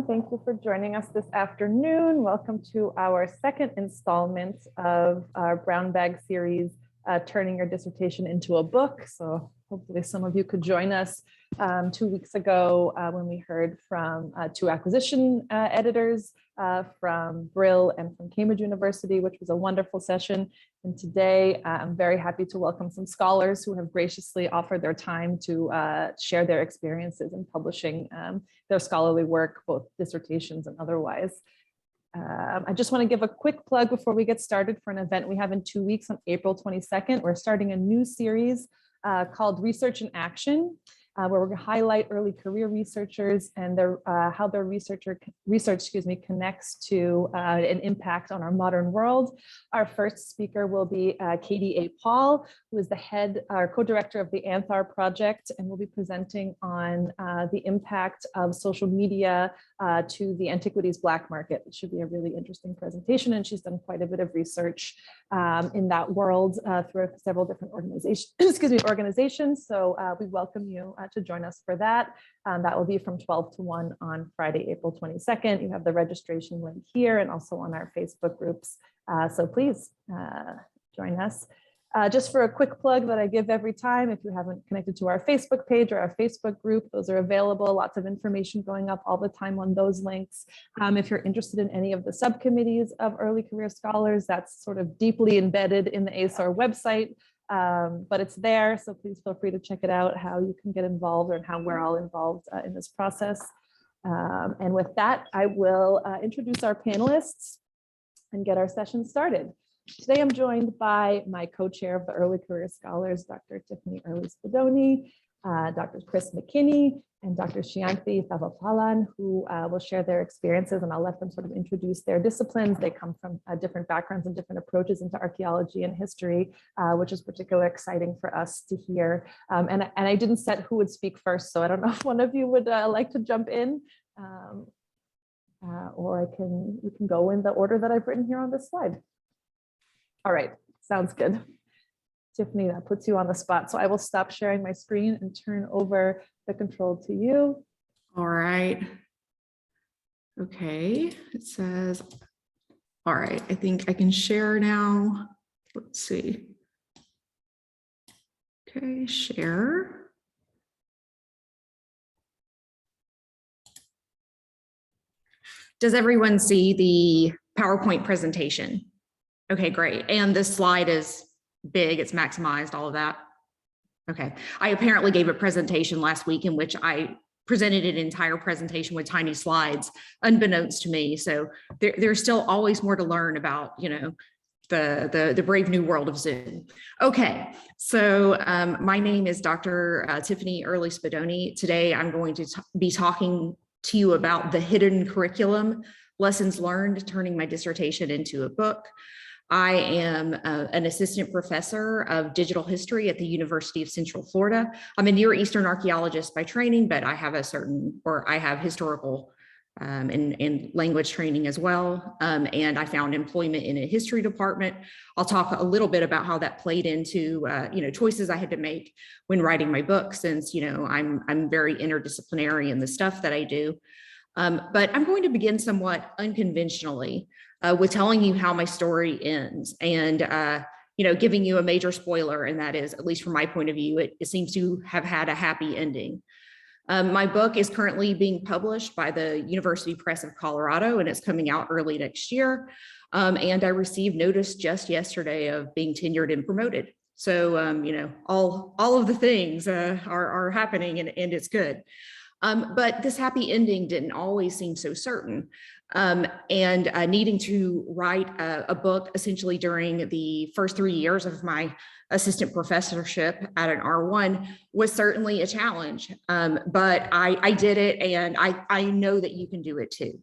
everyone. Thank you for joining us this afternoon. Welcome to our second installment of our Brown Bag series, Turning Your Dissertation into a Book. So hopefully some of you could join us 2 weeks ago when we heard from two acquisition editors from Brill and from Cambridge University, which was a wonderful session. And today I'm very happy to welcome some scholars who have graciously offered their time to share their experiences in publishing their scholarly work, both dissertations and otherwise. I just want to give a quick plug before we get started for an event we have in 2 weeks on April 22nd. We're starting a new series called Research in Action, where we're going to highlight early career researchers and their how their research connects to an impact on our modern world. Our first speaker will be Katie A. Paul, who is the head or co-director of the ASOR project, and will be presenting on the impact of social media to the antiquities black market. It should be a really interesting presentation, and she's done quite a bit of research in that world through several different organizations. So we welcome you to join us for that. That will be from 12 to 1 on Friday, April 22nd. You have the registration link here and also on our Facebook groups. So please join us. Just for a quick plug that I give every time, if you haven't connected to our Facebook page or our Facebook group, those are available. Lots of information going up all the time on those links. If you're interested in any of the subcommittees of early career scholars, that's sort of deeply embedded in the ASOR website, but it's there. So please feel free to check it out, how you can get involved and how we're all involved in this process. And with that, I will introduce our panelists and get our session started. Today, I'm joined by my co-chair of the Early Career Scholars, Dr. Tiffany Earley-Spadoni, Dr. Chris McKinny, and Dr. Shiyanthi Thavapalan, who will share their experiences, and I'll let them sort of introduce their disciplines. They come from different backgrounds and different approaches into archaeology and history, which is particularly exciting for us to hear. And I didn't set who would speak first, so I don't know if one of you would like to jump in, or we can go in the order that I've written here on this slide. All right, sounds good. Tiffany, that puts you on the spot. So I will stop sharing my screen and turn over the control to you. All right. Okay, it says, all right, I think I can share now. Let's see. Okay, share. Does everyone see the PowerPoint presentation? Okay, great. And this slide is big, it's maximized, all of that. Okay, I apparently gave a presentation last week in which I presented an entire presentation with tiny slides, unbeknownst to me. So there's still always more to learn about, you know, the brave new world of Zoom. Okay, so my name is Dr. Tiffany Earley-Spadoni. Today, I'm going to be talking to you about the hidden curriculum, lessons learned, turning my dissertation into a book. I am an assistant professor of digital history at the University of Central Florida. I'm a Near Eastern archaeologist by training, but I have I have historical and language training as well. And I found employment in a history department. I'll talk a little bit about how that played into choices I had to make when writing my book, since I'm very interdisciplinary in the stuff that I do. But I'm going to begin somewhat unconventionally with telling you how my story ends, and giving you a major spoiler, and that is, at least from my point of view, it seems to have had a happy ending. My book is currently being published by the University Press of Colorado, and it's coming out early next year. And I received notice just yesterday of being tenured and promoted. So all of the things are happening, and it's good. But this happy ending didn't always seem so certain. And needing to write a book essentially during the first 3 years of my assistant professorship at an R1 was certainly a challenge. But I did it, and I know that you can do it too.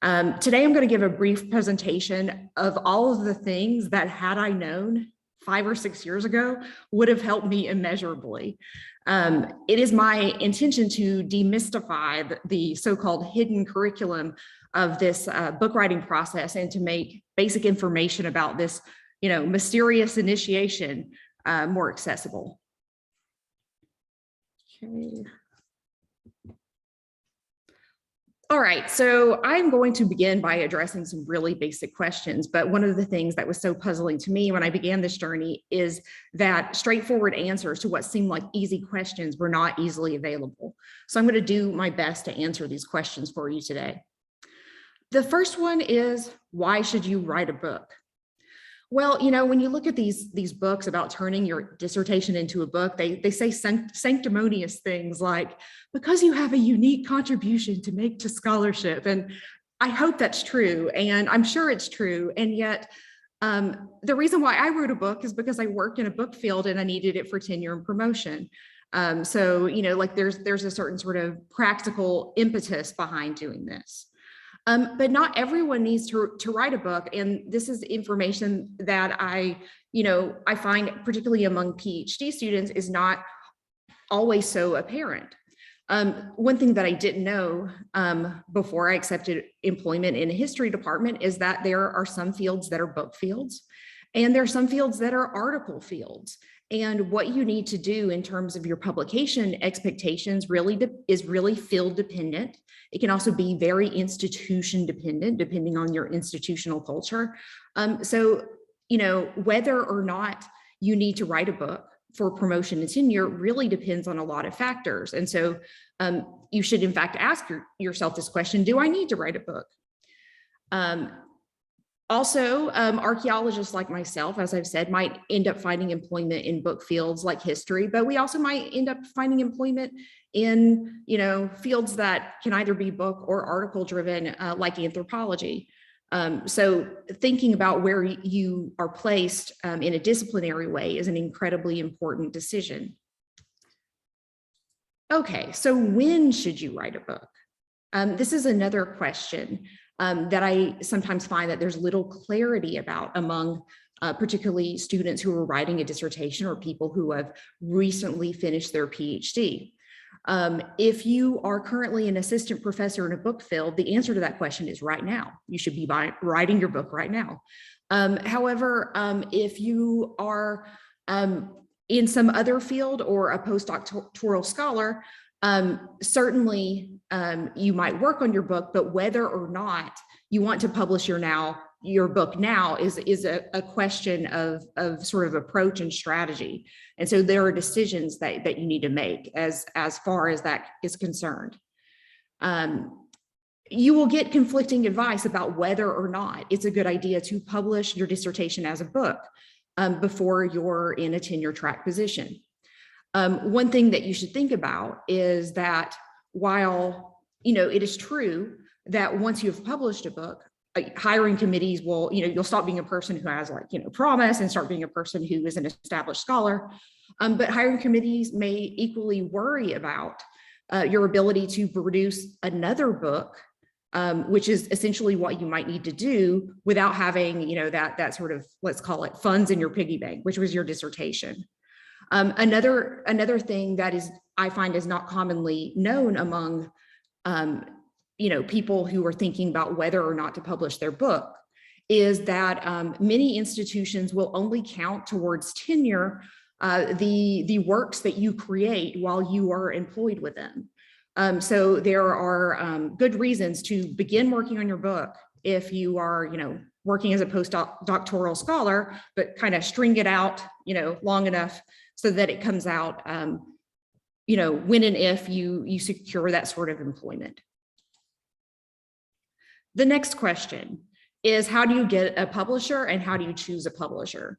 Today, I'm going to give a brief presentation of all of the things that, had I known 5 or 6 years ago, would have helped me immeasurably. It is my intention to demystify the so-called hidden curriculum of this book writing process, and to make basic information about this, mysterious initiation more accessible. Okay. All right, so I'm going to begin by addressing some really basic questions, but one of the things that was so puzzling to me when I began this journey is that straightforward answers to what seemed like easy questions were not easily available. So I'm going to do my best to answer these questions for you today. The first one is, why should you write a book? Well, you know, when you look at these books about turning your dissertation into a book, they say sanctimonious things like, because you have a unique contribution to make to scholarship. And I hope that's true, and I'm sure it's true. And yet, the reason why I wrote a book is because I work in a book field and I needed it for tenure and promotion. So, you know, like there's a certain sort of practical impetus behind doing this. But not everyone needs to write a book. And this is information that I find particularly among PhD students is not always so apparent. One thing that I didn't know before I accepted employment in a history department is that there are some fields that are book fields, and there are some fields that are article fields. And what you need to do in terms of your publication expectations is really field dependent. It can also be very institution dependent, depending on your institutional culture. So, you know, whether or not you need to write a book for promotion and tenure really depends on a lot of factors. And so you should, in fact, ask yourself this question: do I need to write a book? Also, archaeologists like myself, as I've said, might end up finding employment in book fields like history, but we also might end up finding employment in, you know, fields that can either be book or article driven, like anthropology. So thinking about where you are placed in a disciplinary way is an incredibly important decision. Okay, so when should you write a book? This is another question that I sometimes find that there's little clarity about among particularly students who are writing a dissertation or people who have recently finished their PhD. If you are currently an assistant professor in a book field, the answer to that question is right now. You should be writing your book right now. However, if you are in some other field or a postdoctoral scholar, certainly you might work on your book, but whether or not you want to publish your book now is a question of sort of approach and strategy. And so there are decisions that you need to make as far as that is concerned. You will get conflicting advice about whether or not it's a good idea to publish your dissertation as a book before you're in a tenure track position. One thing that you should think about is that while, you know, it is true that once you've published a book, hiring committees will, you know, you'll stop being a person who has, like, you know, promise and start being a person who is an established scholar. But hiring committees may equally worry about your ability to produce another book, which is essentially what you might need to do without having, you know, that sort of, let's call it funds in your piggy bank, which was your dissertation. Another thing that I find is not commonly known among, you know, people who are thinking about whether or not to publish their book is that many institutions will only count towards tenure the works that you create while you are employed with them. So there are good reasons to begin working on your book if you are, you know, working as a postdoctoral scholar, but kind of string it out, you know, long enough so that it comes out, you know, when and if you secure that sort of employment. The next question is, how do you get a publisher and how do you choose a publisher?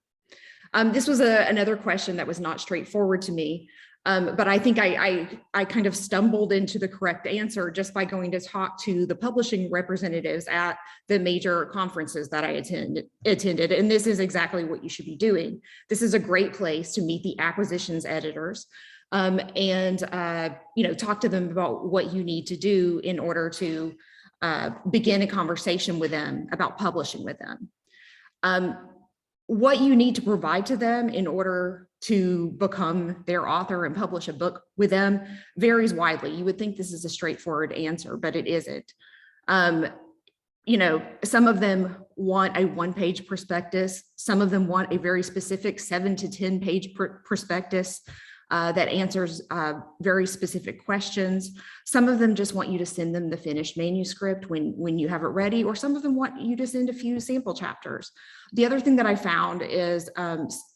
This was another question that was not straightforward to me, but I think I kind of stumbled into the correct answer just by going to talk to the publishing representatives at the major conferences that I attended. And this is exactly what you should be doing. This is a great place to meet the acquisitions editors and you know, talk to them about what you need to do in order to begin a conversation with them about publishing with them. What you need to provide to them in order to become their author and publish a book with them varies widely. You would think this is a straightforward answer, but it isn't. You know, some of them want a one-page prospectus. Some of them want a very specific 7 to 10 page prospectus. that answers very specific questions. Some of them just want you to send them the finished manuscript when you have it ready, or some of them want you to send a few sample chapters. The other thing that I found is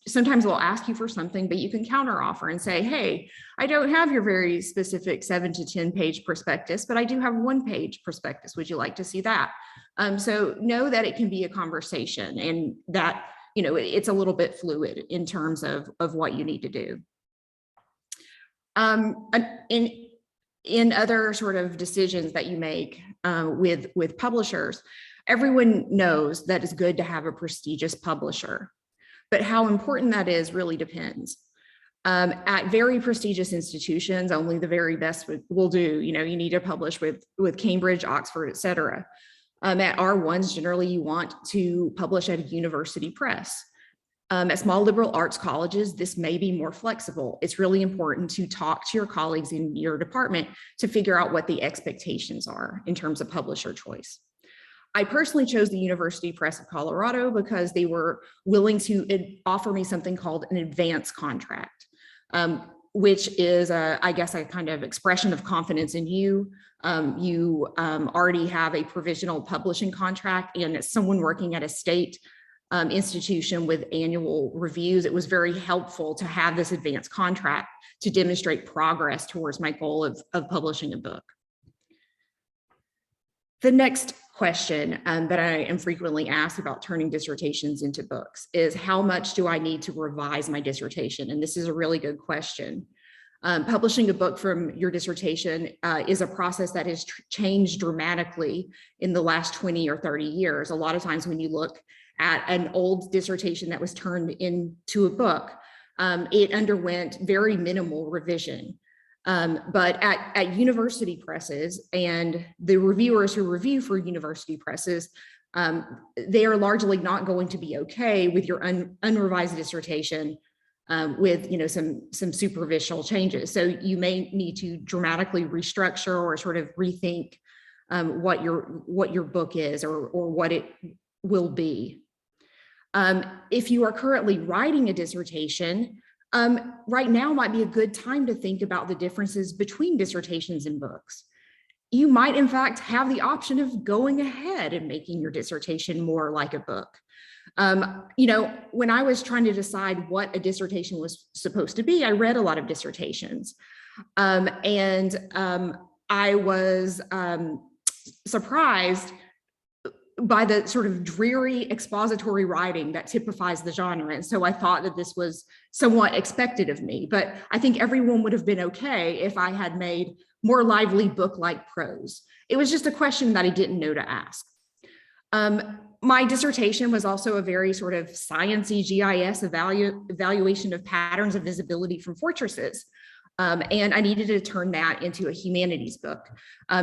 sometimes they'll ask you for something, but you can counter offer and say, hey, I don't have your very specific 7 to 10 page prospectus, but I do have 1-page prospectus. Would you like to see that? So know that it can be a conversation, and that, you know, it's a little bit fluid in terms of what you need to do. In other sort of decisions that you make with publishers, everyone knows that it's good to have a prestigious publisher, but how important that is really depends. At very prestigious institutions, only the very best will do. You know, you need to publish with Cambridge, Oxford, et cetera. At R1s, generally you want to publish at a university press. At small liberal arts colleges, this may be more flexible. It's really important to talk to your colleagues in your department to figure out what the expectations are in terms of publisher choice. I personally chose the University Press of Colorado because they were willing to offer me something called an advance contract, which is, I guess, a kind of expression of confidence in you. You already have a provisional publishing contract, and as someone working at a state institution with annual reviews, it was very helpful to have this advance contract to demonstrate progress towards my goal of publishing a book. The next question that I am frequently asked about turning dissertations into books is, how much do I need to revise my dissertation? And this is a really good question. Publishing a book from your dissertation is a process that has changed dramatically in the last 20 or 30 years. A lot of times when you look at an old dissertation that was turned into a book, it underwent very minimal revision. But at university presses, and the reviewers who review for university presses, they are largely not going to be okay with your unrevised dissertation with, you know, some superficial changes. So you may need to dramatically restructure or sort of rethink what your book is, or what it will be. If you are currently writing a dissertation, right now might be a good time to think about the differences between dissertations and books. You might, in fact, have the option of going ahead and making your dissertation more like a book. You know, when I was trying to decide what a dissertation was supposed to be, I read a lot of dissertations. I was surprised by the sort of dreary expository writing that typifies the genre. And so I thought that this was somewhat expected of me, but I think everyone would have been okay if I had made more lively book-like prose. It was just a question that I didn't know to ask. My dissertation was also a very sort of sciencey GIS evaluation of patterns of visibility from fortresses. And I needed to turn that into a humanities book.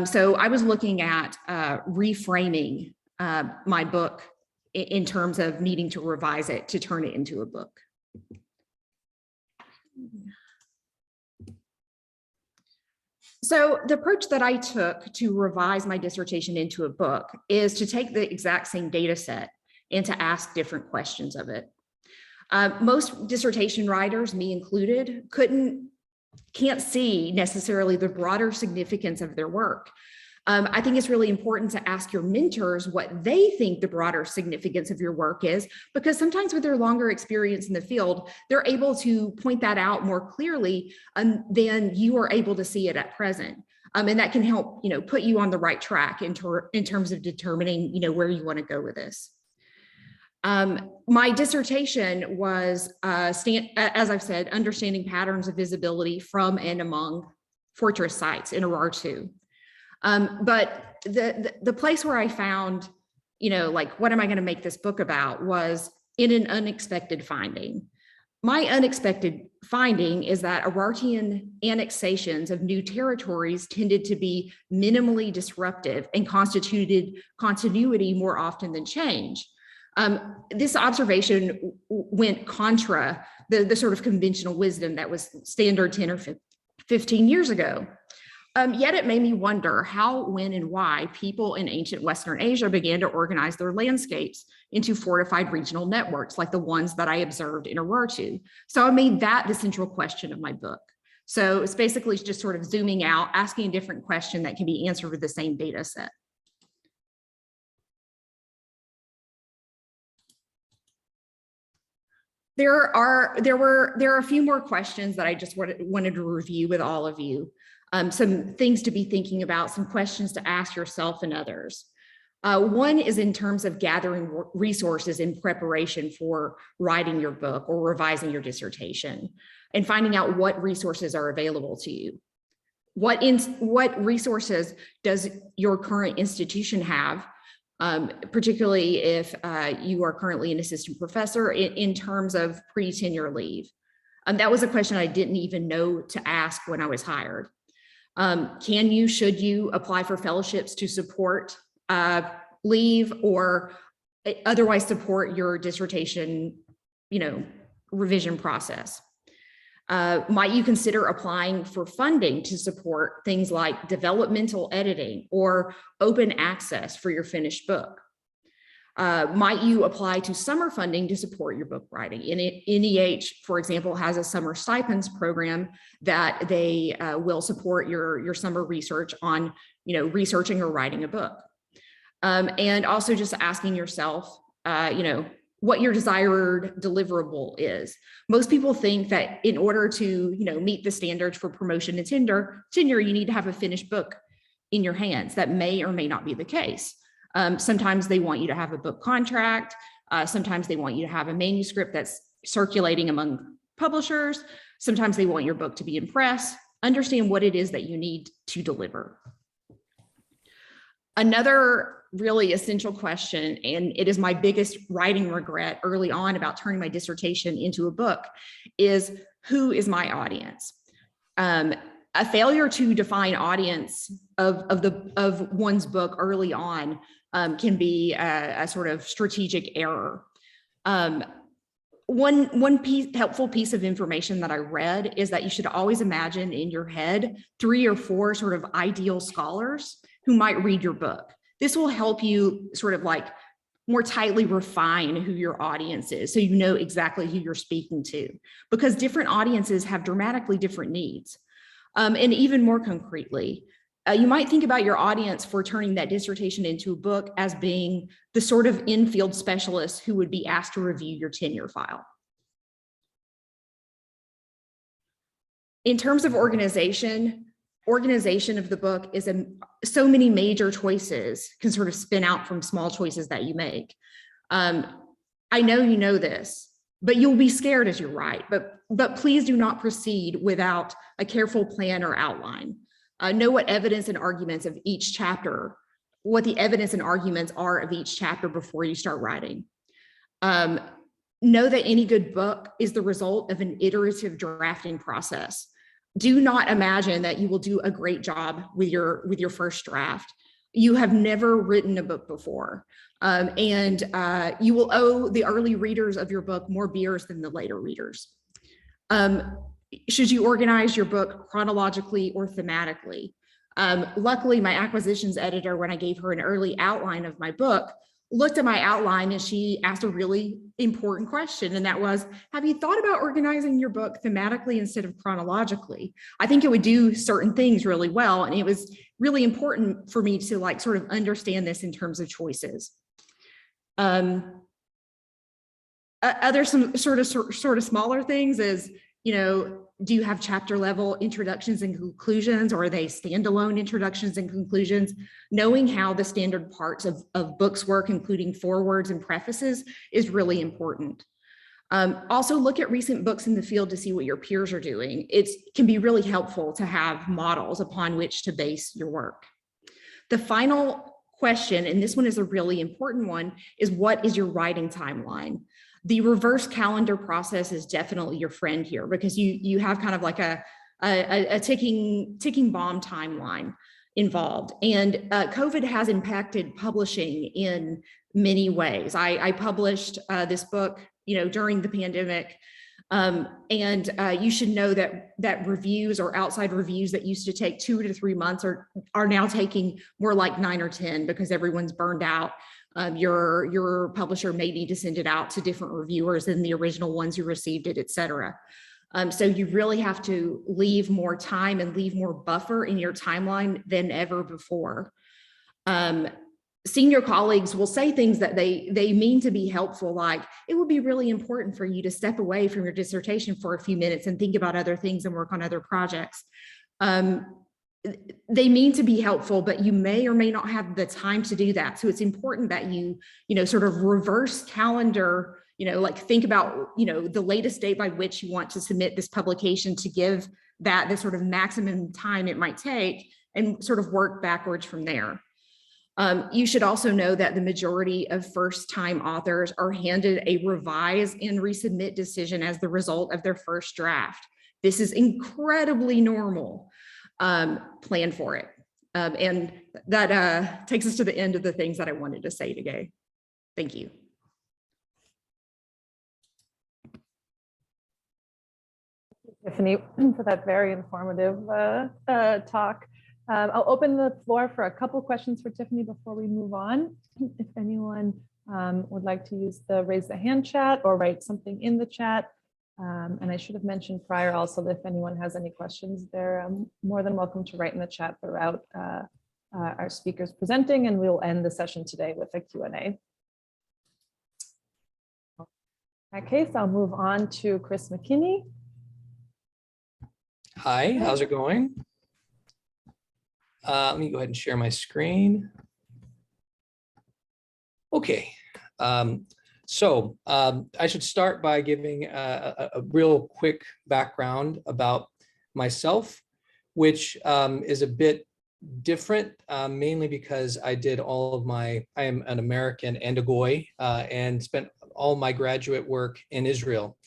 So I was looking at reframing my book in terms of needing to revise it to turn it into a book. So the approach that I took to revise my dissertation into a book is to take the exact same data set and to ask different questions of it. Most dissertation writers, me included, can't see necessarily the broader significance of their work. I think it's really important to ask your mentors what they think the broader significance of your work is, because sometimes with their longer experience in the field, they're able to point that out more clearly than you are able to see it at present. And that can help, you know, put you on the right track in terms of determining, you know, where you want to go with this. My dissertation was, as I've said, understanding patterns of visibility from and among fortress sites in Arar 2. But the place where I found, you know, like, what am I going to make this book about, was in an unexpected finding. My unexpected finding is that Arartian annexations of new territories tended to be minimally disruptive and constituted continuity more often than change. This observation went contra the sort of conventional wisdom that was standard 10 or 15 years ago. Yet it made me wonder how, when, and why people in ancient Western Asia began to organize their landscapes into fortified regional networks like the ones that I observed in Urartu. So I made that the central question of my book. So it's basically just sort of zooming out, asking a different question that can be answered with the same data set. There are a few more questions that I just wanted to review with all of you. Some things to be thinking about, some questions to ask yourself and others. One is in terms of gathering resources in preparation for writing your book or revising your dissertation, and finding out what resources are available to you. What resources does your current institution have, particularly if you are currently an assistant professor, in terms of pre-tenure leave? That was a question I didn't even know to ask when I was hired. Should you apply for fellowships to support leave or otherwise support your dissertation, revision process? Might you consider applying for funding to support things like developmental editing or open access for your finished book? Might you apply to summer funding to support your book writing? NEH, for example, has a summer stipends program that they will support your summer research on, researching or writing a book. And also just asking yourself, what your desired deliverable is. Most people think that in order to, meet the standards for promotion and tenure, you need to have a finished book in your hands. That may or may not be the case. Sometimes they want you to have a book contract. Sometimes they want you to have a manuscript that's circulating among publishers. Sometimes they want your book to be in press. Understand what it is that you need to deliver. Another really essential question, and it is my biggest writing regret early on about turning my dissertation into a book, is who is my audience? A failure to define audience of one's book early on can be a sort of strategic error. One helpful piece of information that I read is that you should always imagine in your head 3 or 4 sort of ideal scholars who might read your book. This will help you sort of like more tightly refine who your audience is, so you know exactly who you're speaking to, because different audiences have dramatically different needs. And even more concretely, you might think about your audience for turning that dissertation into a book as being the sort of in-field specialist who would be asked to review your tenure file. In terms of organization of the book is so many major choices can sort of spin out from small choices that you make. I know you know this, but you'll be scared as you write, but please do not proceed without a careful plan or outline. Know what evidence and arguments of each chapter, what the evidence and arguments are of each chapter before you start writing. Know that any good book is the result of an iterative drafting process. Do not imagine that you will do a great job with your first draft. You have never written a book before, and you will owe the early readers of your book more beers than the later readers. Should you organize your book chronologically or thematically? Luckily, my acquisitions editor, when I gave her an early outline of my book, looked at my outline and she asked a really important question, and that was, have you thought about organizing your book thematically instead of chronologically? I think it would do certain things really well, and it was really important for me to like sort of understand this in terms of choices. Other some sort of smaller things is, do you have chapter level introductions and conclusions, or are they standalone introductions and conclusions? Knowing how the standard parts of books work, including forewords and prefaces, is really important. Also look at recent books in the field to see what your peers are doing. It can be really helpful to have models upon which to base your work. The final question, and this one is a really important one, is what is your writing timeline? The reverse calendar process is definitely your friend here, because you have kind of like a ticking bomb timeline involved. And COVID has impacted publishing in many ways. I published this book, during the pandemic. You should know that reviews or outside reviews that used to take 2 to 3 months are now taking more like 9 or 10 because everyone's burned out. Your publisher may need to send it out to different reviewers than the original ones who received it, et cetera. So you really have to leave more time and leave more buffer in your timeline than ever before. Senior colleagues will say things that they mean to be helpful, like it would be really important for you to step away from your dissertation for a few minutes and think about other things and work on other projects. They mean to be helpful, but you may or may not have the time to do that. So it's important that you sort of reverse calendar, like think about, the latest date by which you want to submit this publication to give that the sort of maximum time it might take and sort of work backwards from there. You should also know that the majority of first-time authors are handed a revise and resubmit decision as the result of their first draft. This is incredibly normal. Plan for it. And that takes us to the end of the things that I wanted to say today. Thank you. Tiffany, for that very informative talk. I'll open the floor for a couple questions for Tiffany before we move on. If anyone would like to use the raise the hand chat or write something in the chat. And I should have mentioned prior also that if anyone has any questions, they're more than welcome to write in the chat throughout our speakers presenting, and we'll end the session today with a Q&A. In that case, I'll move on to Chris McKinny. Hi, how's it going? Let me go ahead and share my screen. Okay. So I should start by giving a real quick background about myself, which is a bit different, mainly because I am an American and a Goy, and spent all my graduate work in Israel.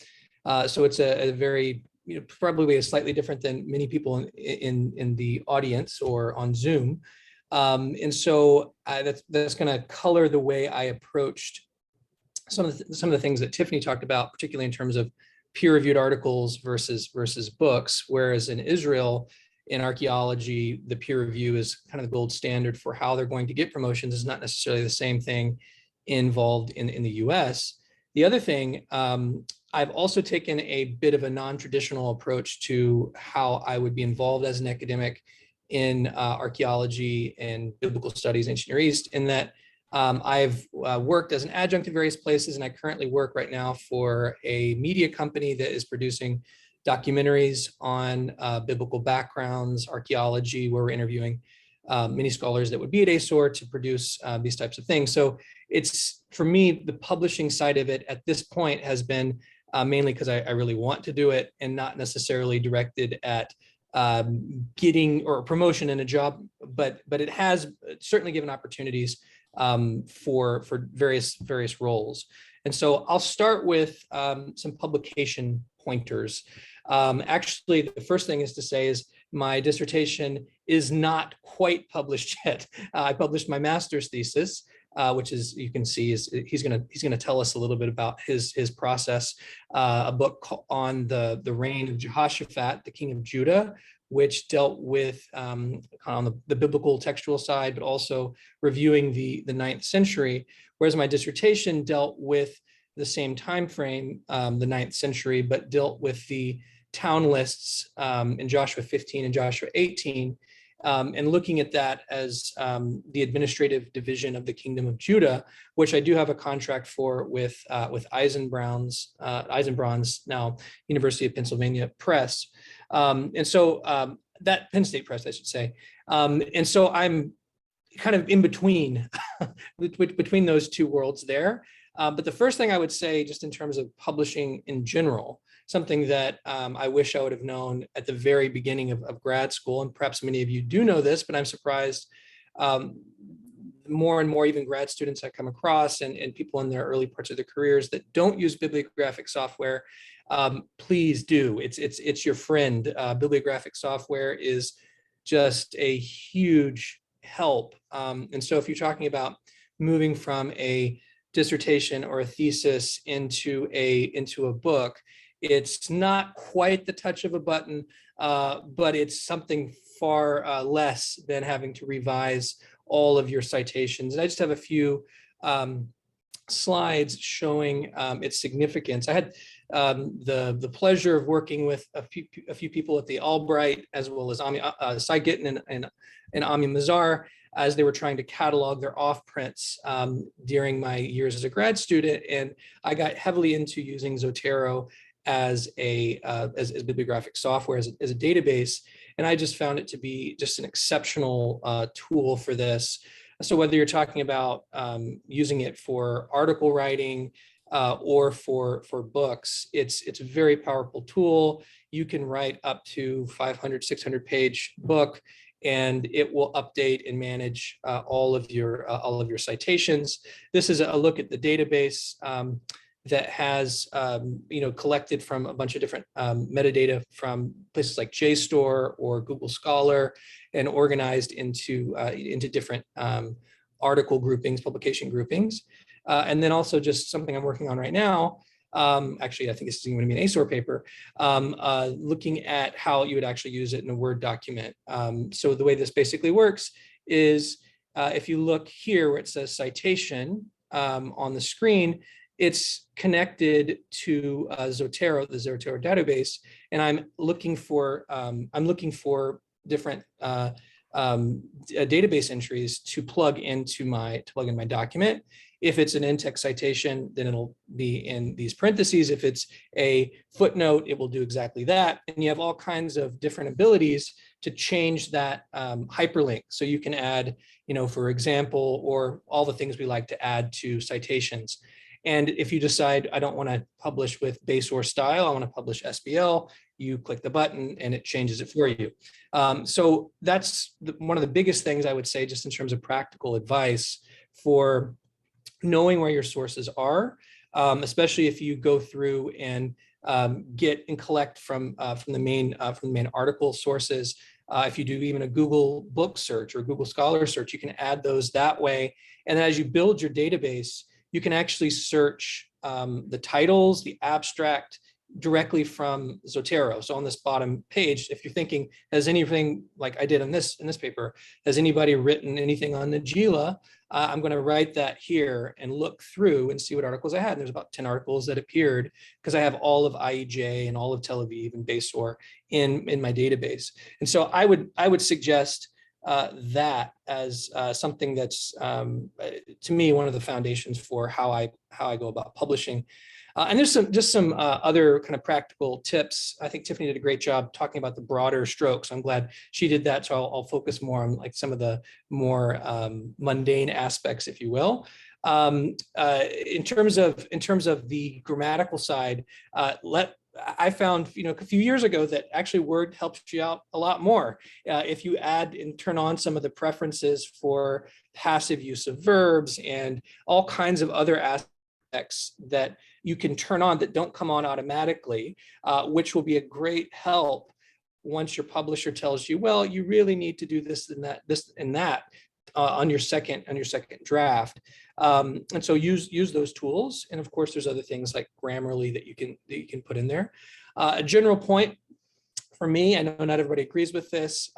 So it's a very, probably a slightly different than many people in the audience or on Zoom. And so that's going to color the way I approached some of the things that Tiffany talked about, particularly in terms of peer-reviewed articles versus books, whereas in Israel, in archaeology, the peer review is kind of the gold standard for how they're going to get promotions. Is not necessarily the same thing involved in the US. The other thing, I've also taken a bit of a non-traditional approach to how I would be involved as an academic in archaeology and biblical studies, ancient Near East, in that I've worked as an adjunct in various places, and I currently work right now for a media company that is producing documentaries on biblical backgrounds, archaeology, where we're interviewing many scholars that would be at ASOR to produce these types of things. So it's, for me, the publishing side of it at this point has been mainly because I really want to do it and not necessarily directed at getting or promotion in a job, but it has certainly given opportunities for various roles. And so I'll start with some publication pointers. Actually, the first thing is to say is my dissertation is not quite published yet. I published my master's thesis, which is, you can see, is he's gonna tell us a little bit about his process. A book on the reign of Jehoshaphat, the king of Judah, which dealt with on the biblical textual side, but also reviewing the 9th century. Whereas my dissertation dealt with the same time frame, the 9th century, but dealt with the town lists in Joshua 15 and Joshua 18, and looking at that as the administrative division of the kingdom of Judah, which I do have a contract for with Eisenbrauns, now University of Pennsylvania Press. And so that Penn State Press, I should say. And so I'm kind of in between those two worlds there. But the first thing I would say, just in terms of publishing in general, something that I wish I would have known at the very beginning of grad school, and perhaps many of you do know this, but I'm surprised more and more even grad students I come across and people in their early parts of their careers that don't use bibliographic software, please do. It's your friend. Bibliographic software is just a huge help. And so if you're talking about moving from a dissertation or a thesis into a book, It's not quite the touch of a button, but it's something far less than having to revise all of your citations. And I just have a few slides showing its significance. I had the pleasure of working with a few people at the Albright, as well as Cy Gittin and Ami Mazar, as they were trying to catalog their off prints during my years as a grad student. And I got heavily into using Zotero as bibliographic software, as a database. And I just found it to be just an exceptional tool for this. So whether you're talking about using it for article writing or for books, it's a very powerful tool. You can write up to 500, 600 page book, and it will update and manage all of your citations. This is a look at the database that has collected from a bunch of different metadata from places like JSTOR or Google Scholar, and organized into different article groupings, publication groupings. And then also just something I'm working on right now. Actually, I think this is going to be an ASOR paper, looking at how you would actually use it in a Word document. So the way this basically works is if you look here where it says citation on the screen, it's connected to Zotero, the Zotero database, and I'm looking for different database entries to plug in my document. If it's an in-text citation, then it'll be in these parentheses. If it's a footnote, it will do exactly that. And you have all kinds of different abilities to change that hyperlink. So you can add, for example, or all the things we like to add to citations. And if you decide, I don't want to publish with base or style, I want to publish SBL, you click the button and it changes it for you. So that's one of the biggest things I would say, just in terms of practical advice for knowing where your sources are, especially if you go through and get and collect from the main article sources. If you do even a Google book search or Google Scholar search, you can add those that way. And as you build your database, you can actually search the titles, the abstract, directly from Zotero. So on this bottom page, if you're thinking, has anything, like I did in this paper, has anybody written anything on the Gila? I'm going to write that here and look through and see what articles I had. And there's about 10 articles that appeared because I have all of IEJ and all of Tel Aviv and BASOR in my database. And so I would suggest that as something that's to me one of the foundations for how I go about publishing. And there's some other kind of practical tips. I think Tiffany did a great job talking about the broader strokes. I'm glad she did that. So I'll focus more on like some of the more mundane aspects, if you will. In terms of the grammatical side, I found, a few years ago that actually Word helps you out a lot more. If you add and turn on some of the preferences for passive use of verbs and all kinds of other aspects that you can turn on that don't come on automatically, which will be a great help once your publisher tells you, well, you really need to do this and that on your second draft. And so use those tools. And of course, there's other things like Grammarly that you can put in there. A general point for me, I know not everybody agrees with this.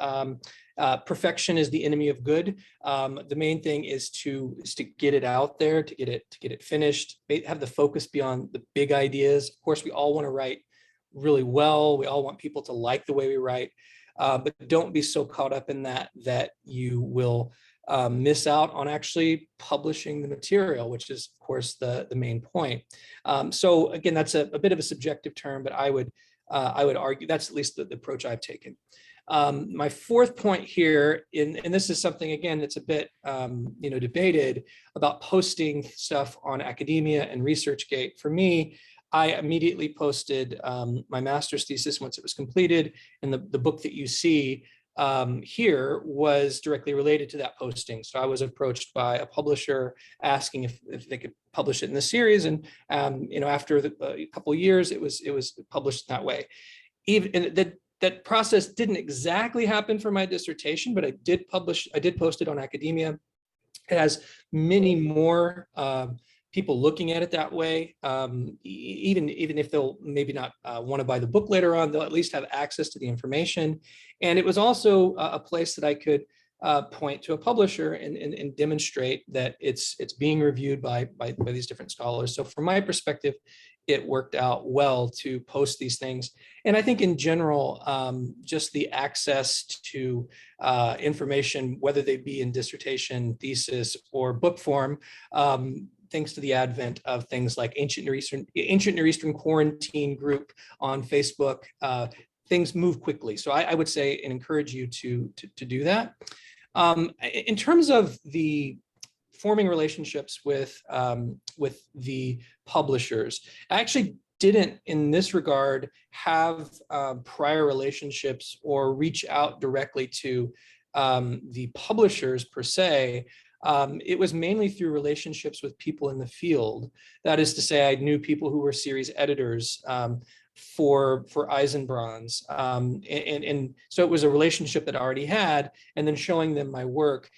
Perfection is the enemy of good. The main thing is to get it out there, to get it finished, have the focus be on the big ideas. Of course, we all want to write really well. We all want people to like the way we write, but don't be so caught up in that you will miss out on actually publishing the material, which is, of course, the main point. So again, that's a bit of a subjective term, but I would argue that's at least the approach I've taken. My fourth point here, and this is something, again, that's a bit debated about posting stuff on academia and ResearchGate. For me, I immediately posted my master's thesis once it was completed, and the book that you see here was directly related to that posting. So I was approached by a publisher asking if they could publish it in the series, and after a couple of years, it was published that way. Even that process didn't exactly happen for my dissertation, but I did post it on academia. It has many more people looking at it that way. Even if they'll maybe not want to buy the book later on, they'll at least have access to the information. And it was also a place that I could point to a publisher and demonstrate that it's being reviewed by these different scholars. So from my perspective, it worked out well to post these things. And I think in general, just the access to information, whether they be in dissertation, thesis, or book form, thanks to the advent of things like Ancient Near Eastern Quarantine group on Facebook, things move quickly. So I would say and encourage you to do that. In terms of the forming relationships with the publishers, I actually didn't, in this regard, have prior relationships or reach out directly to the publishers per se. It was mainly through relationships with people in the field. That is to say, I knew people who were series editors for Eisenbronze. And so it was a relationship that I already had, and then showing them my work,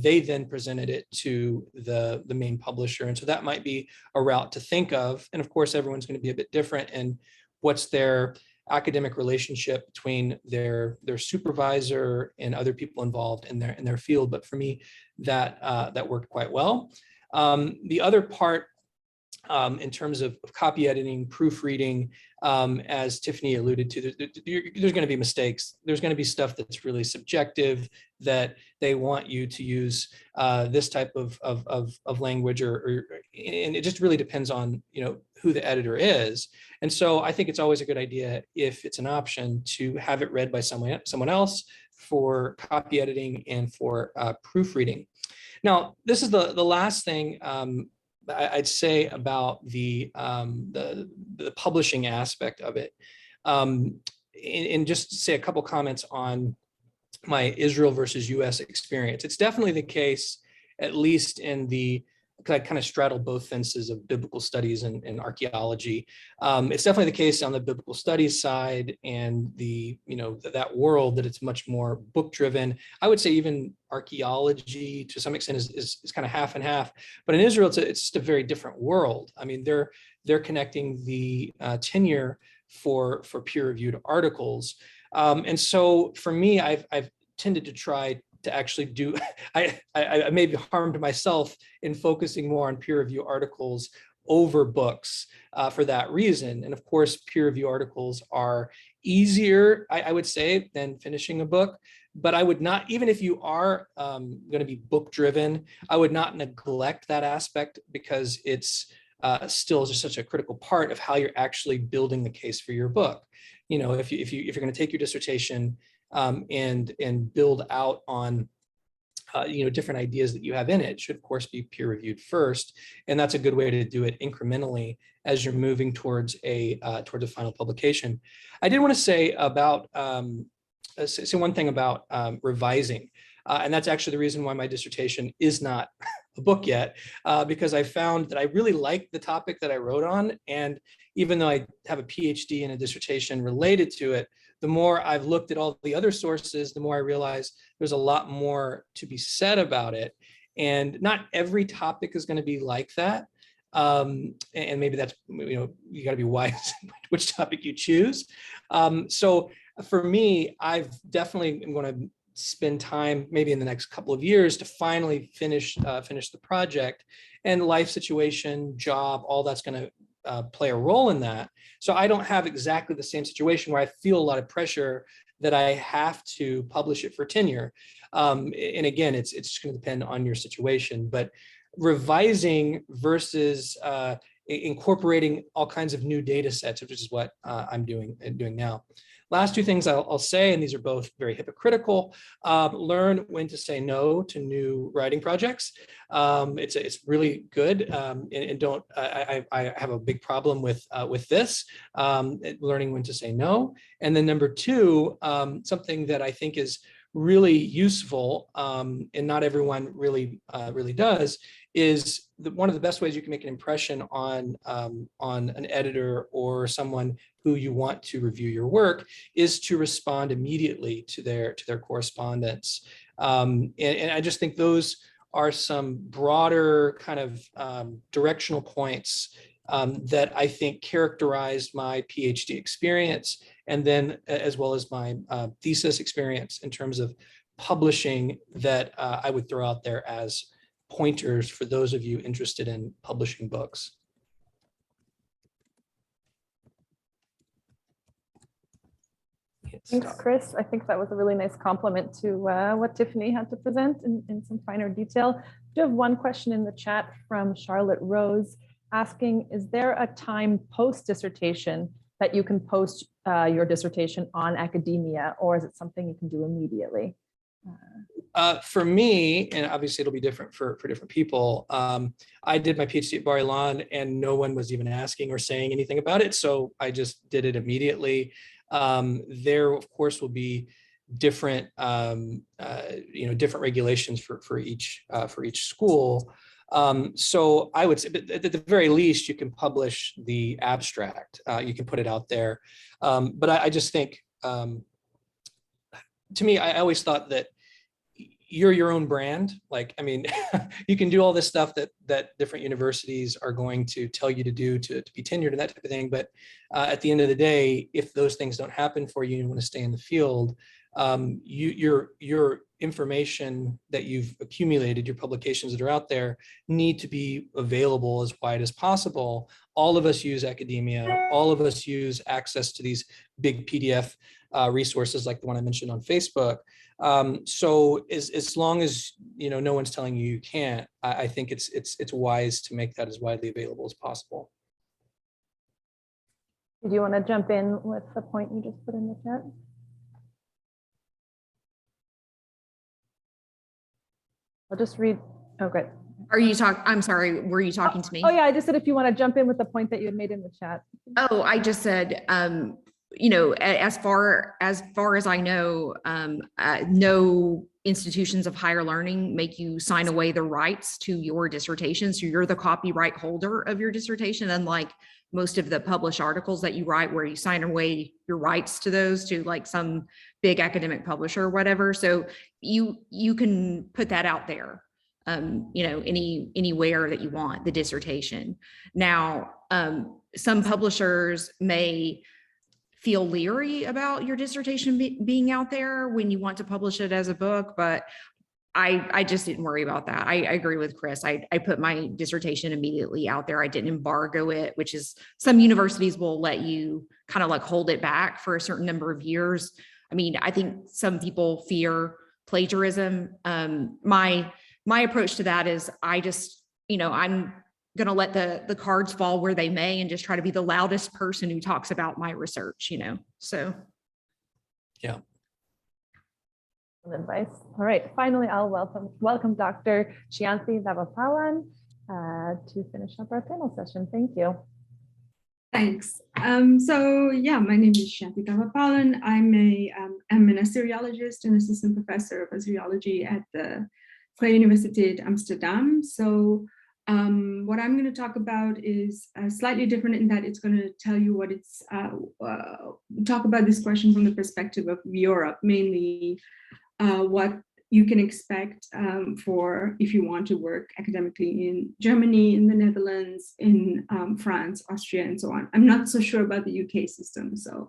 they then presented it to the main publisher. And so that might be a route to think of. And of course, everyone's going to be a bit different in what's their academic relationship between their supervisor and other people involved in their field. But for me, that worked quite well. The other part, in terms of copy editing, proofreading, as Tiffany alluded to, there's going to be mistakes. There's going to be stuff that's really subjective, that they want you to use this type of language, and it just really depends on who the editor is. And so I think it's always a good idea, if it's an option, to have it read by someone else for copy editing and for proofreading. Now, this is the last thing I'd say about the publishing aspect of it, and just say a couple comments on my Israel versus US experience. It's definitely the case, at least in because I kind of straddle both fences of biblical studies and archaeology. It's definitely the case on the biblical studies side and that world, that it's much more book driven. I would say even archaeology to some extent is kind of half and half. But in Israel, it's just a very different world. I mean, they're connecting the tenure for peer-reviewed articles. And so for me, I've tended to try to actually do, I maybe harmed myself in focusing more on peer review articles over books for that reason. And of course, peer review articles are easier, I would say, than finishing a book. But I would not, even if you are going to be book driven, I would not neglect that aspect, because it's still just such a critical part of how you're actually building the case for your book. If you're going to take your dissertation and build out on different ideas that you have in it, should of course be peer reviewed first, and that's a good way to do it incrementally as you're moving towards a final publication. I did want to say about say one thing about revising, and that's actually the reason why my dissertation is not a book yet, because I found that I really like the topic that I wrote on, and even though I have a PhD and a dissertation related to it, the more I've looked at all the other sources, the more I realize there's a lot more to be said about it. And not every topic is going to be like that. And maybe that's, you got to be wise which topic you choose. So for me, I've definitely am going to spend time maybe in the next couple of years to finally finish the project, and life situation, job, all that's going to play a role in that. So I don't have exactly the same situation where I feel a lot of pressure that I have to publish it for tenure. And again, it's just going to depend on your situation. But revising versus incorporating all kinds of new data sets, which is what I'm doing now. Last two things I'll say, and these are both very hypocritical: learn when to say no to new writing projects. It's really good, and don't. I have a big problem with this, learning when to say no. And then number two, something that I think is really useful, and not everyone really does, is one of the best ways you can make an impression on an editor or someone who you want to review your work is to respond immediately to their correspondence. And I just think those are some broader kind of directional points that I think characterized my PhD experience, and then as well as my thesis experience in terms of publishing, that I would throw out there as pointers for those of you interested in publishing books. Thanks, Chris. I think that was a really nice compliment to what Tiffany had to present in some finer detail. I do have one question in the chat from Charlotte Rose asking, is there a time post-dissertation that you can post your dissertation on academia, or is it something you can do immediately? For me, and obviously it'll be different for different people, I did my PhD at Bar-Ilan and no one was even asking or saying anything about it. So I just did it immediately. There, of course, will be different, different regulations for each school. So I would say, but at the very least, you can publish the abstract. You can put it out there. But I just think, to me, I always thought that you're your own brand. Like, I mean, you can do all this stuff that different universities are going to tell you to do to be tenured and that type of thing. But at the end of the day, if those things don't happen for you, you want to stay in the field, your information that you've accumulated, your publications that are out there, need to be available as wide as possible. All of us use academia. All of us use access to these big PDF resources like the one I mentioned on Facebook. So as long as no one's telling you you can't, I think it's wise to make that as widely available as possible. Do you want to jump in with the point you just put in the chat? I'll just read. Oh, good. Are you talking? I'm sorry. Were you talking to me? Oh yeah, I just said if you want to jump in with the point that you had made in the chat. Oh, I just said, as far as I know, no institutions of higher learning make you sign away the rights to your dissertation. So you're the copyright holder of your dissertation, unlike most of the published articles that you write where you sign away your rights to those to like some big academic publisher or whatever. So you can put that out there, anywhere that you want, the dissertation. Now, some publishers may feel leery about your dissertation being out there when you want to publish it as a book, but I just didn't worry about that. I agree with Chris. I put my dissertation immediately out there. I didn't embargo it, which is some universities will let you kind of like hold it back for a certain number of years. I mean, I think some people fear plagiarism. My approach to that is I just, I'm going to let the cards fall where they may and just try to be the loudest person who talks about my research, so. Yeah. Advice. All right. Finally, I'll welcome Dr. Shiyanthi Thavapalan to finish up our panel session. Thank you. Thanks. So yeah, my name is Shiyanthi Thavapalan. I'm an Assyriologist and assistant professor of Assyriology at the Vrije Universiteit Amsterdam. So what I'm going to talk about is slightly different in that it's going to tell you what it's, talk about this question from the perspective of Europe, mainly what you can expect for if you want to work academically in Germany, in the Netherlands, in France, Austria, and so on. I'm not so sure about the UK system. So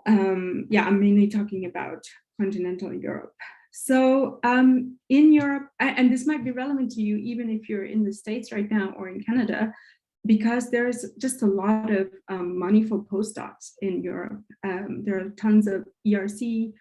yeah, I'm mainly talking about continental Europe. So in Europe, and this might be relevant to you even if you're in the States right now or in Canada, because there's just a lot of money for postdocs in Europe. There are tons of ERC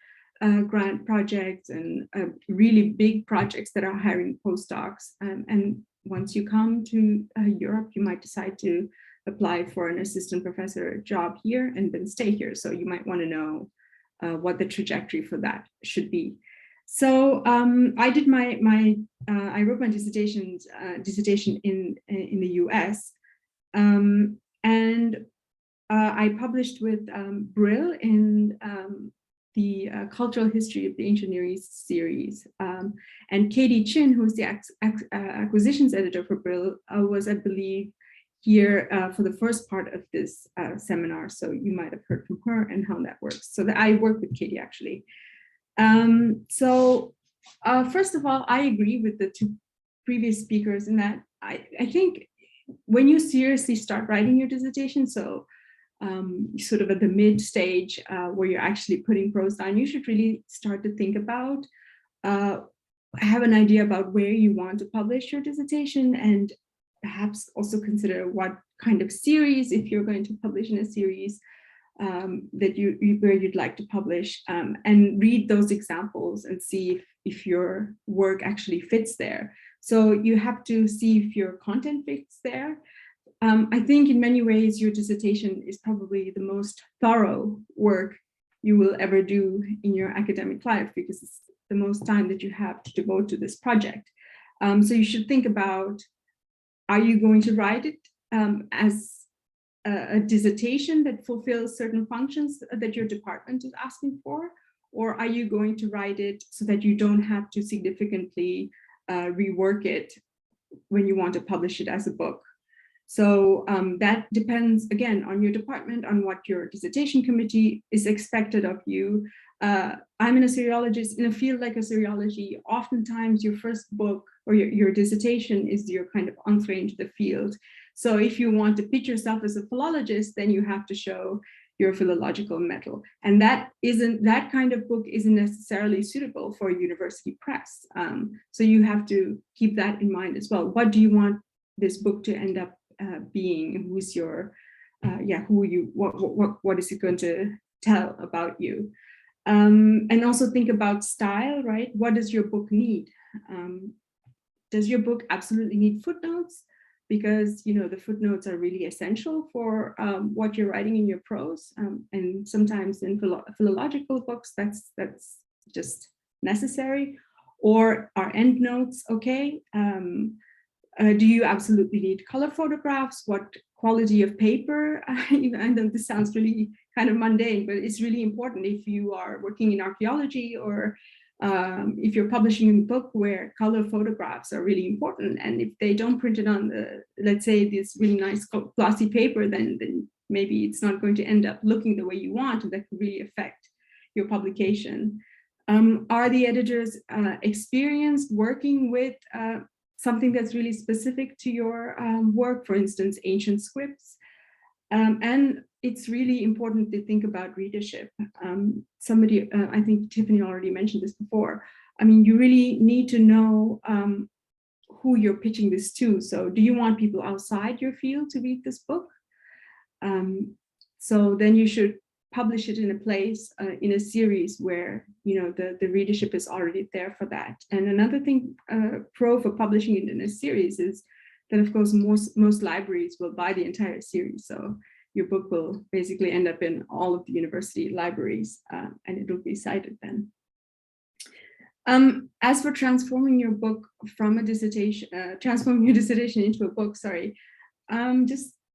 grant projects and really big projects that are hiring postdocs. And once you come to Europe, you might decide to apply for an assistant professor job here and then stay here. So you might want to know what the trajectory for that should be. So I did I wrote my dissertation in the US, and I published with Brill in the Cultural History of the Ancient Near East series. And Katie Chin, who's the acquisitions editor for Brill, was, I believe, here for the first part of this seminar. So you might have heard from her and how that works. So I work with Katie, actually. So First of all, I agree with the two previous speakers in that I think when you seriously start writing your dissertation, so sort of at the mid stage where you're actually putting prose down, you should really start to think about, have an idea about where you want to publish your dissertation, and perhaps also consider what kind of series, if you're going to publish in a series, that where you'd like to publish, and read those examples and see if your work actually fits there. So you have to see if your content fits there. I think in many ways your dissertation is probably the most thorough work you will ever do in your academic life, because it's the most time that you have to devote to this project. So you should think about, are you going to write it as a dissertation that fulfills certain functions that your department is asking for? Or are you going to write it so that you don't have to significantly rework it when you want to publish it as a book? So that depends, again, on your department, on what your dissertation committee is expected of you. I'm an Assyriologist in a field like Assyriology. Oftentimes your first book or your dissertation is your kind of entree into the field. So if you want to pitch yourself as a philologist, then you have to show your philological mettle. And that kind of book isn't necessarily suitable for a university press. So you have to keep that in mind as well. What do you want this book to end up being? Who's your, what is it going to tell about you? And also think about style, right? What does your book need? Does your book absolutely need footnotes? Because the footnotes are really essential for what you're writing in your prose, and sometimes in philological books that's just necessary. Or are endnotes okay? Do you absolutely need color photographs? What quality of paper? I know this sounds really kind of mundane, but it's really important if you are working in archaeology, or if you're publishing a book where color photographs are really important. And if they don't print it on let's say this really nice glossy paper, then maybe it's not going to end up looking the way you want, and that could really affect your publication. Are the editors experienced working with something that's really specific to your work, for instance, ancient scripts? And it's really important to think about readership. I think Tiffany already mentioned this before. I mean, you really need to know who you're pitching this to. So do you want people outside your field to read this book? So then you should publish it in a place, in a series where the readership is already there for that. And another thing, pro for publishing it in a series is that, of course, most libraries will buy the entire series. So your book will basically end up in all of the university libraries, and it will be cited then. As for transforming your book from a dissertation, transforming your dissertation into a book, sorry,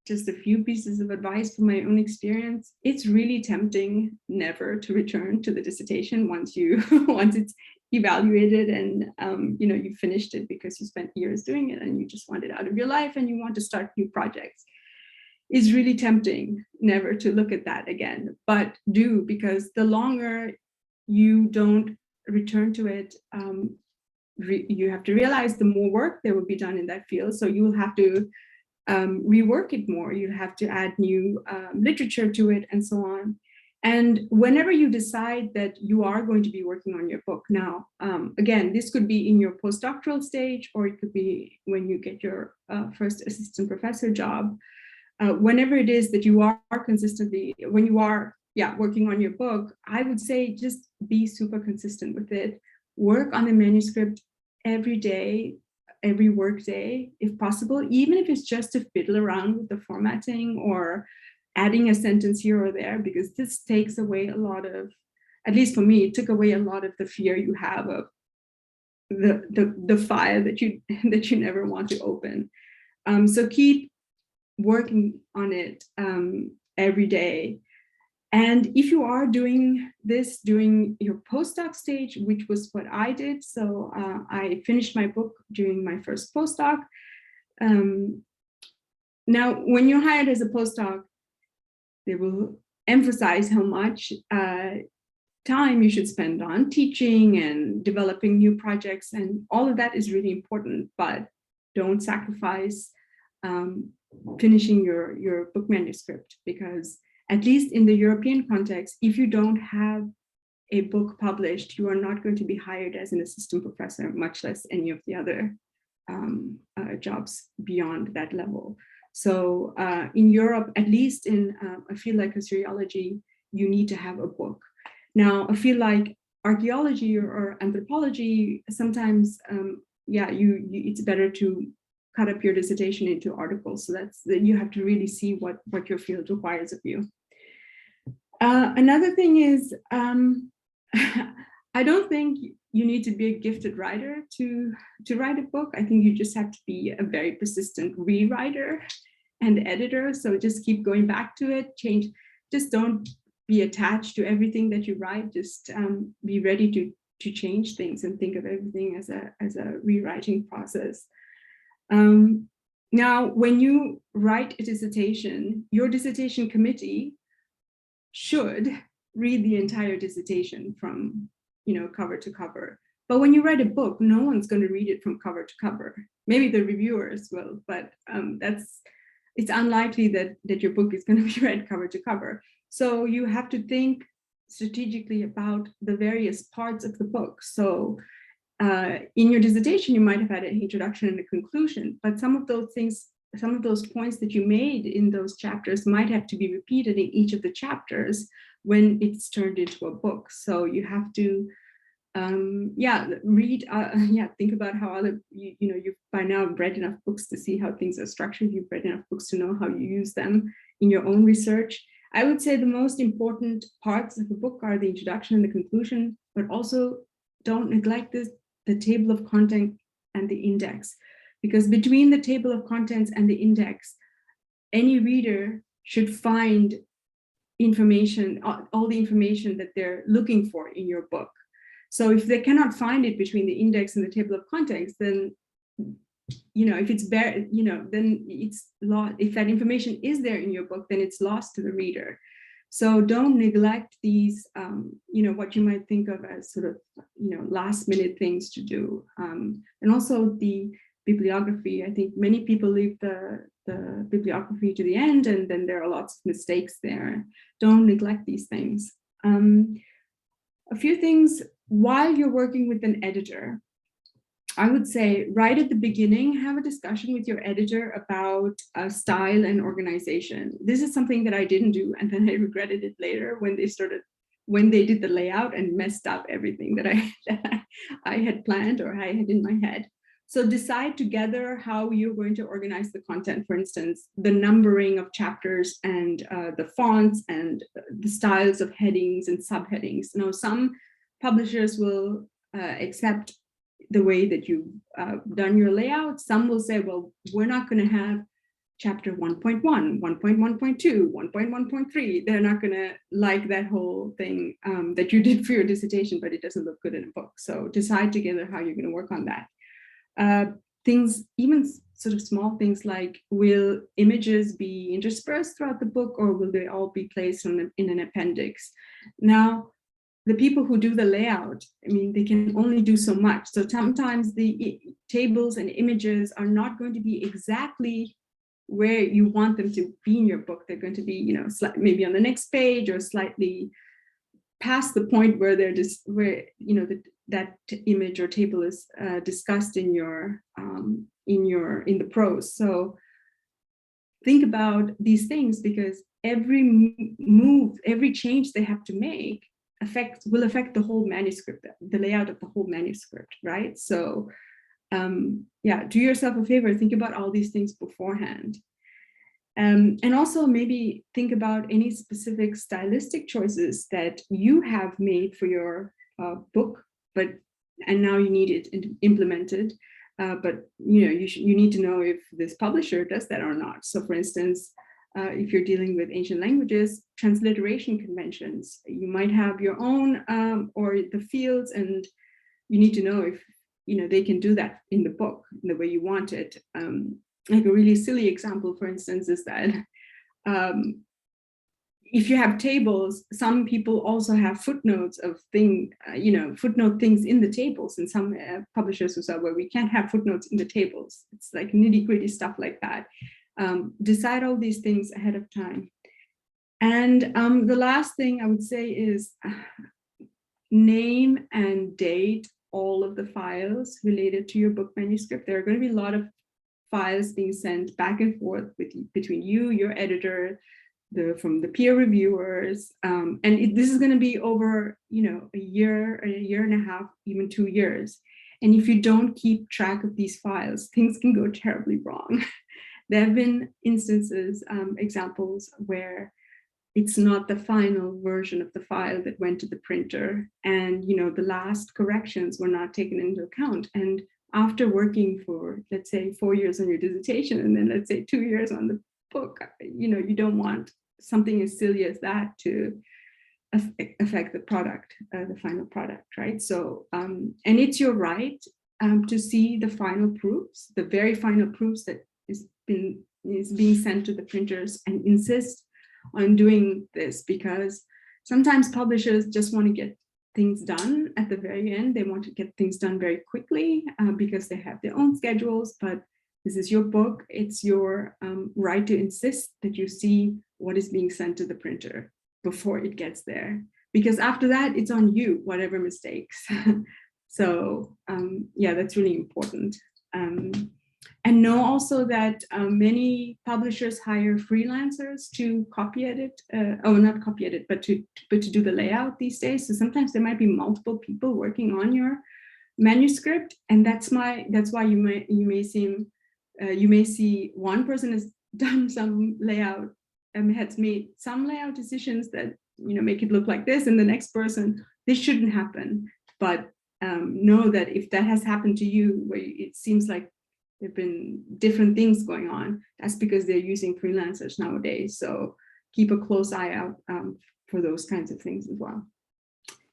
just a few pieces of advice from my own experience. It's really tempting never to return to the dissertation once it's evaluated and you finished it because you spent years doing it and you just want it out of your life and you want to start new projects. It's really tempting never to look at that again, but do, because the longer you don't return to it, you have to realize the more work there will be done in that field. So you will have to rework it more. You have to add new literature to it and so on. And whenever you decide that you are going to be working on your book now, again, this could be in your postdoctoral stage, or it could be when you get your first assistant professor job. Whenever it is that you are consistently, when you are working on your book, I would say just be super consistent with it. Work on the manuscript every day, every work day, if possible, even if it's just to fiddle around with the formatting or adding a sentence here or there, because this takes away a lot of, at least for me, it took away a lot of the fear you have of the file that you never want to open. So keep working on it every day. And if you are doing this during your postdoc stage, which was what I did, so I finished my book during my first postdoc. Now, when you're hired as a postdoc, they will emphasize how much time you should spend on teaching and developing new projects, and all of that is really important, but don't sacrifice finishing your book manuscript, because at least in the European context, if you don't have a book published, you are not going to be hired as an assistant professor, much less any of the other jobs beyond that level. So in Europe, at least in a field like Assyriology, you need to have a book. Now, a field like archaeology or anthropology, sometimes, it's better to cut up your dissertation into articles. So you have to really see what your field requires of you. Another thing is, I don't think you need to be a gifted writer to write a book. I think you just have to be a very persistent rewriter and editor. So just keep going back to it, change, just don't be attached to everything that you write. Just be ready to change things and think of everything as a rewriting process. Now, when you write a dissertation, your dissertation committee should read the entire dissertation from cover to cover. But when you write a book, no one's going to read it from cover to cover. Maybe the reviewers will, but it's unlikely that your book is going to be read cover to cover. So you have to think strategically about the various parts of the book. So in your dissertation, you might have had an introduction and a conclusion, but some of those things, some of those points that you made in those chapters might have to be repeated in each of the chapters when it's turned into a book. So you have to, read, think about how other, you've by now read enough books to see how things are structured. You've read enough books to know how you use them in your own research. I would say the most important parts of the book are the introduction and the conclusion, but also don't neglect the table of content and the index, because between the table of contents and the index, any reader should find information, all the information that they're looking for in your book. So if they cannot find it between the index and the table of contents, then, if it's bare, then it's lost. If that information is there in your book, then it's lost to the reader. So don't neglect these, what you might think of as sort of, last minute things to do. And also the bibliography. I think many people leave the bibliography to the end, and then there are lots of mistakes there. Don't neglect these things. A few things while you're working with an editor, I would say right at the beginning, have a discussion with your editor about style and organization. This is something that I didn't do, and then I regretted it later when they did the layout and messed up everything that I had planned or I had in my head. So decide together how you're going to organize the content. For instance, the numbering of chapters and the fonts and the styles of headings and subheadings. Now, some publishers will accept the way that you've done your layout. Some will say, well, we're not going to have chapter 1.1, 1.1.2, 1.1.3. They're not going to like that whole thing that you did for your dissertation, but it doesn't look good in a book. So decide together how you're going to work on that. Things, even sort of small things like, will images be interspersed throughout the book, or will they all be placed in an appendix? Now, the people who do the layout, they can only do so much. So sometimes the tables and images are not going to be exactly where you want them to be in your book. They're going to be, maybe on the next page or slightly past the point where they're just that image or table is discussed in the prose. So think about these things, because every move, every change they have to make will affect the whole manuscript, the layout of the whole manuscript, right? So do yourself a favor, think about all these things beforehand. And also maybe think about any specific stylistic choices that you have made for your book, and now you need it implemented. But you need to know if this publisher does that or not. So for instance, if you're dealing with ancient languages, transliteration conventions, you might have your own or the fields, and you need to know if they can do that in the book in the way you want it. Like a really silly example, for instance, is that if you have tables, some people also have footnotes of footnote things in the tables, and some publishers who say, well, we can't have footnotes in the tables. It's like nitty gritty stuff like that. Decide all these things ahead of time. And the last thing I would say is name and date all of the files related to your book manuscript. There are going to be a lot of files being sent back and forth between you, your editor, from the peer reviewers, and this is going to be over, a year and a half, even 2 years. And if you don't keep track of these files, things can go terribly wrong. There have been instances, examples where it's not the final version of the file that went to the printer, and the last corrections were not taken into account. And after working for, let's say, 4 years on your dissertation, and then let's say 2 years on the book, you don't want something as silly as that to affect the product, the final product, right? So, and it's your right to see the final proofs, the very final proofs that is being sent to the printers, and insist on doing this, because sometimes publishers just want to get things done at the very end. They want to get things done very quickly because they have their own schedules, but this is your book. It's your right to insist that you see what is being sent to the printer before it gets there, because after that, it's on you, whatever mistakes. So yeah, that's really important. And know also that many publishers hire freelancers to copy edit, not copy edit, but to do the layout these days. So sometimes there might be multiple people working on your manuscript, and that's why you may see one person has done some layout and has made some layout decisions that make it look like this, and the next person, this shouldn't happen. But know that if that has happened to you, where it seems like there've been different things going on, that's because they're using freelancers nowadays. So keep a close eye out for those kinds of things as well.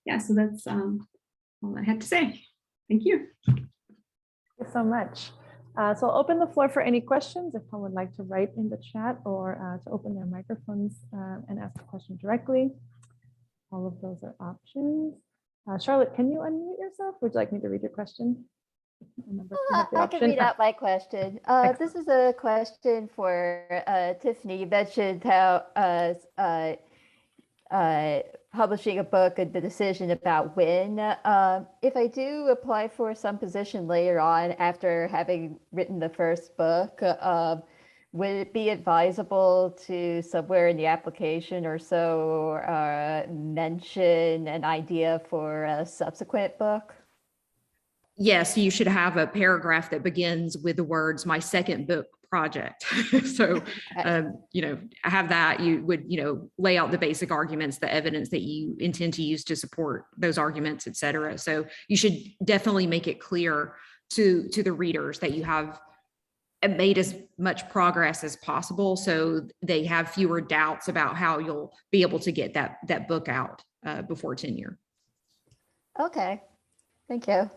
Yeah, so that's all I had to say. Thank you. Thank you so much. So I'll open the floor for any questions if someone would like to write in the chat, or to open their microphones and ask a question directly. All of those are options. Charlotte, can you unmute yourself? Would you like me to read your question? I can read out my question. This is a question for Tiffany. You mentioned how publishing a book and the decision about when. If I do apply for some position later on after having written the first book, would it be advisable to somewhere in the application or so mention an idea for a subsequent book? Yes, you should have a paragraph that begins with the words, "my second book project." So, have that. You would, lay out the basic arguments, the evidence that you intend to use to support those arguments, et cetera. So you should definitely make it clear to the readers that you have made as much progress as possible, so they have fewer doubts about how you'll be able to get that book out before tenure. Okay, thank you.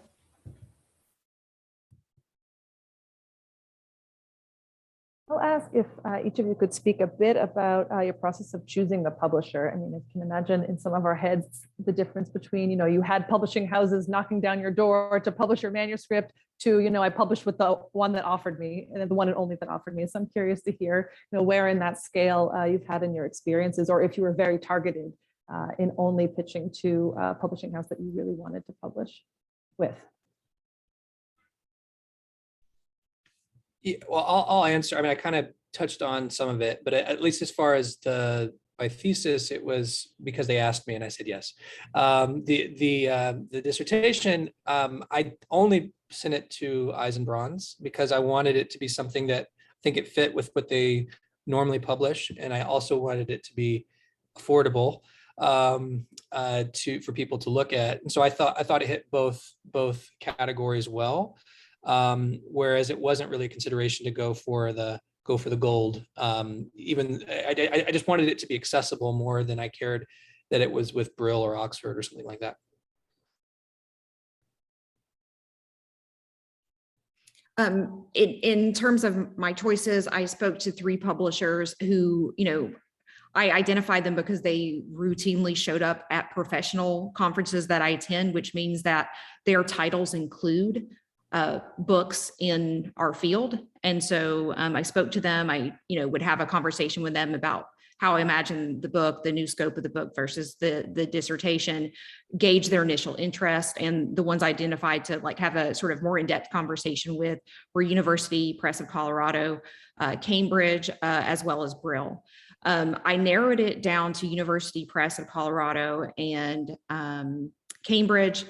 I'll ask if each of you could speak a bit about your process of choosing the publisher. I mean, I can imagine in some of our heads the difference between, you had publishing houses knocking down your door to publish your manuscript to, I published with the one that offered me, and the one and only that offered me. So I'm curious to hear, where in that scale you've had in your experiences, or if you were very targeted in only pitching to a publishing house that you really wanted to publish with. Yeah, well, I'll answer. I mean, I kind of touched on some of it, but at least as far as my thesis, it was because they asked me and I said yes. The dissertation, I only sent it to Eyes and Bronze because I wanted it to be something that I think it fit with what they normally publish, and I also wanted it to be affordable for people to look at. And so I thought it hit both categories well. Whereas it wasn't really a consideration to go for the gold. Even I just wanted it to be accessible more than I cared that it was with Brill or Oxford or something like that. In terms of my choices, I spoke to 3 publishers who, I identified them because they routinely showed up at professional conferences that I attend, which means that their titles include books in our field. And so I spoke to them. I, would have a conversation with them about how I imagine the book, the new scope of the book versus the dissertation, gauge their initial interest. And the ones I identified to like have a sort of more in-depth conversation with were University Press of Colorado, Cambridge, as well as Brill. I narrowed it down to University Press of Colorado and Cambridge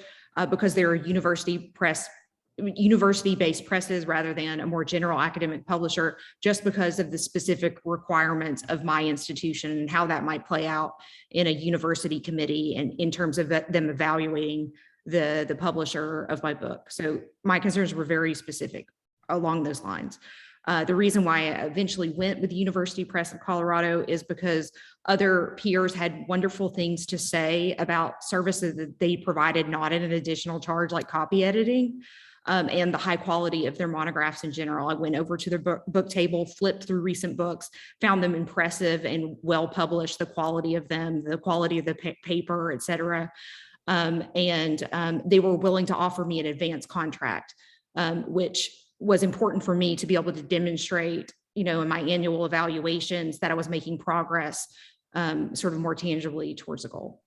because they're university-based presses rather than a more general academic publisher, just because of the specific requirements of my institution and how that might play out in a university committee and in terms of them evaluating the publisher of my book. So my concerns were very specific along those lines. The reason why I eventually went with the University Press of Colorado is because other peers had wonderful things to say about services that they provided, not at an additional charge like copy editing. And the high quality of their monographs in general. I went over to their book table, flipped through recent books, found them impressive and well published, the quality of them, the quality of the paper, et cetera. And they were willing to offer me an advance contract, which was important for me to be able to demonstrate, in my annual evaluations that I was making progress sort of more tangibly towards a goal.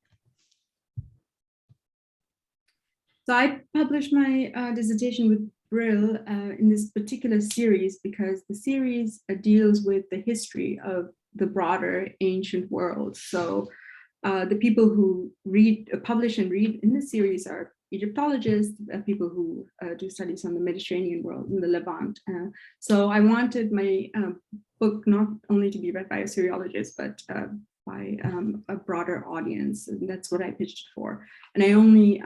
So I published my dissertation with Brill in this particular series because the series deals with the history of the broader ancient world. So the people who publish and read in the series are Egyptologists, people who do studies on the Mediterranean world and the Levant. So I wanted my book not only to be read by Assyriologists, but by a broader audience. And that's what I pitched for. And I only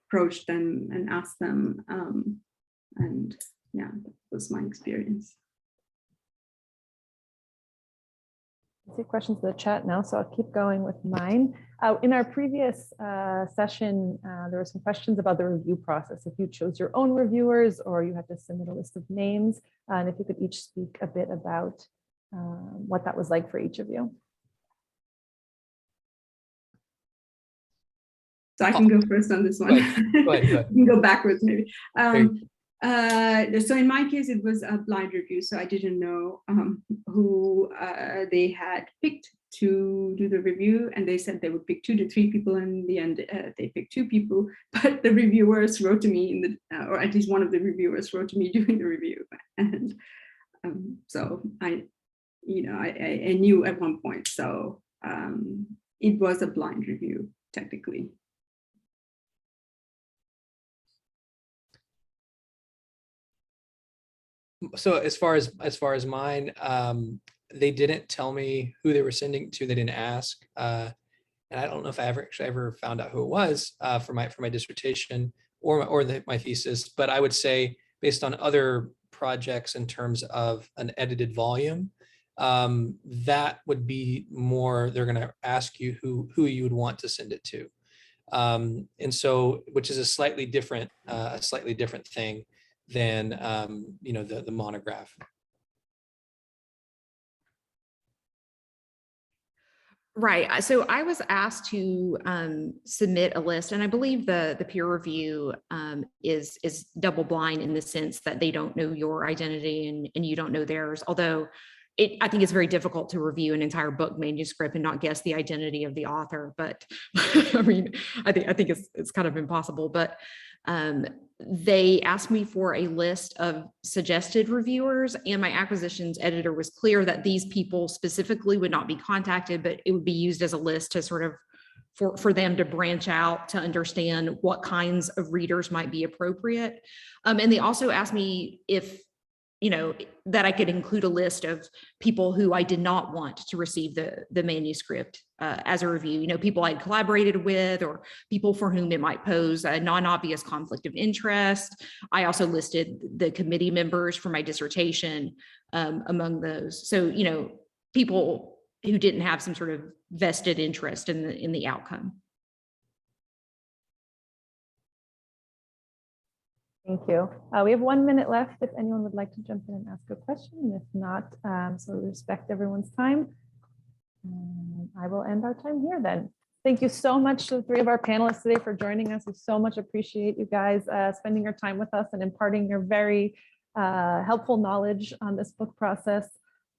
approached them and asked them, and yeah, that was my experience. I see questions in the chat now, so I'll keep going with mine. In our previous session, there were some questions about the review process. If you chose your own reviewers or you had to submit a list of names, and if you could each speak a bit about what that was like for each of you. So I can go first on this one. Go ahead. You can go backwards maybe. So in my case, it was a blind review. So I didn't know who they had picked to do the review. And they said they would pick 2 to 3 people. And in the end, they picked 2 people. But the reviewers wrote to me, or at least one of the reviewers wrote to me during the review. And so I knew at one point. So it was a blind review, technically. So as far as mine, they didn't tell me who they were sending to. They didn't ask, and I don't know if I ever found out who it was for my dissertation or my thesis. But I would say, based on other projects in terms of an edited volume, that would be more. They're going to ask you who you would want to send it to, and so which is a slightly different thing than the monograph. Right. So I was asked to submit a list, and I believe the peer review is double blind in the sense that they don't know your identity and you don't know theirs. Although I think it's very difficult to review an entire book manuscript and not guess the identity of the author. But I mean, I think it's kind of impossible. But they asked me for a list of suggested reviewers, and my acquisitions editor was clear that these people specifically would not be contacted, but it would be used as a list to sort of for them to branch out to understand what kinds of readers might be appropriate. And they also asked me if that I could include a list of people who I did not want to receive the manuscript as a review, people I'd collaborated with or people for whom it might pose a non-obvious conflict of interest. I also listed the committee members for my dissertation among those. So, people who didn't have some sort of vested interest in the outcome. Thank you. We have 1 minute left if anyone would like to jump in and ask a question. If not, so we respect everyone's time. I will end our time here then. Thank you so much to the three of our panelists today for joining us. We so much appreciate you guys spending your time with us and imparting your very helpful knowledge on this book process.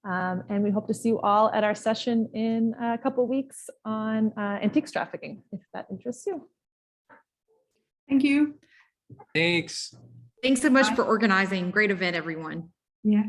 And we hope to see you all at our session in a couple of weeks on antiques trafficking, if that interests you. Thank you. Thanks. Thanks so much for organizing. Great event, everyone. Yeah.